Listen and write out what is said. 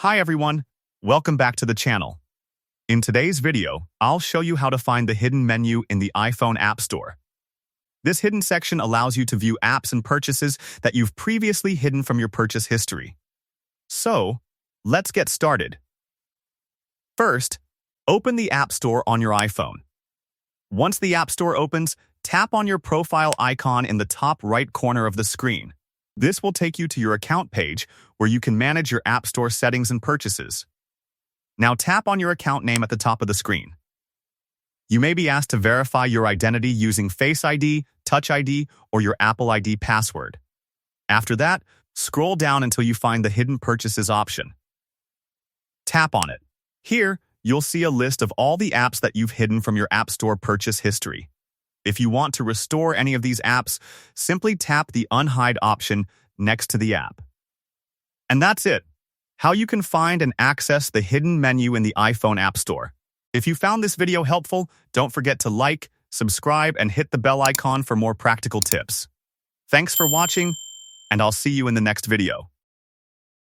Hi everyone, welcome back to the channel. In today's video, I'll show you how to find the hidden menu in the iPhone App Store. This hidden section allows you to view apps and purchases that you've previously hidden from your purchase history. So, let's get started. First, open the App Store on your iPhone. Once the App Store opens, tap on your profile icon in the top right corner of the screen. This will take you to your account page where you can manage your App Store settings and purchases. Now tap on your account name at the top of the screen. You may be asked to verify your identity using Face ID, Touch ID, or your Apple ID password. After that, scroll down until you find the Hidden Purchases option. Tap on it. Here, you'll see a list of all the apps that you've hidden from your App Store purchase history. If you want to restore any of these apps, simply tap the Unhide option next to the app. And that's it. How you can find and access the hidden menu in the iPhone App Store. If you found this video helpful, don't forget to like, subscribe, and hit the bell icon for more practical tips. Thanks for watching, and I'll see you in the next video.